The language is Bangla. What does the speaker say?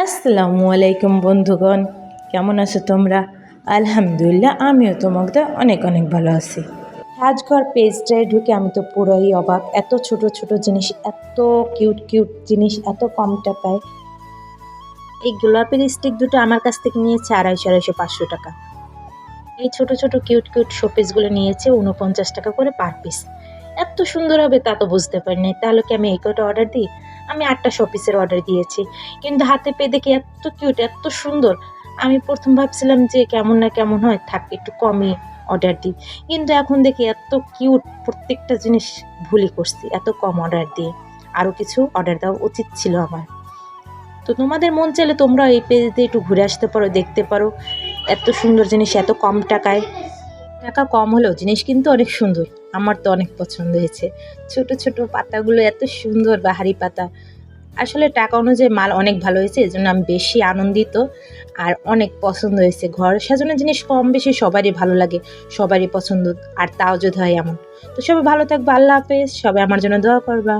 আসসালামু আলাইকুম বন্ধুগণ, কেমন আছো তোমরা? আলহামদুলিল্লাহ, আমিও তোমাদের অনেক অনেক ভালো আছি। সাজঘর পেজটায় ঢুকে আমি তো পুরোই অবাক। এত ছোট ছোট জিনিস, এত কিউট কিউট জিনিস, এত কম টাকায়। এই গোলাপের স্টিক দুটো আমার কাছ থেকে নিয়েছে 250-500 টাকা। এই ছোট ছোট কিউট কিউট শোপিসগুলো নিয়েছে 49 টাকা করে পার পিস। এত সুন্দর হবে তা তো বুঝতে পারি নাই। তাহলে কি আমি এই কটা অর্ডার দিই? আমি 8টা শোপিসের অর্ডার দিয়েছি, কিন্তু হাতে পেয়ে দেখি এত কিউট, এত সুন্দর। আমি প্রথম ভাবছিলাম যে কেমন না কেমন হয়, থাক একটু কমই অর্ডার দিই, কিন্তু এখন দেখি এত কিউট, প্রত্যেকটা জিনিস ভুলই করছি এত কম অর্ডার দিয়ে। আরও কিছু অর্ডার দেওয়া উচিত ছিল আমার। তো তোমাদের মন চাইলে তোমরা এই পেজ দিয়ে একটু ঘুরে আসতে পারো, দেখতে পারো। এত সুন্দর জিনিস এত কম টাকায়। টাকা কম হলেও জিনিস কিন্তু অনেক সুন্দর। আমার তো অনেক পছন্দ হয়েছে। ছোট ছোট পাতাগুলো এত সুন্দর, বাহারি পাতা। আসলে টাকা অনুযায়ী মাল অনেক ভালো হয়েছে, এজন্য আমি বেশি আনন্দিত আর অনেক পছন্দ হয়েছে। ঘর সাজানোর জিনিস কম বেশি সবারই ভালো লাগে, সবারই পছন্দ। আর তাও যদি হয় এমন। তো সবাই ভালো থাকবে, আল্লাহ হাফেজ। সবাই আমার জন্য দোয়া করবা।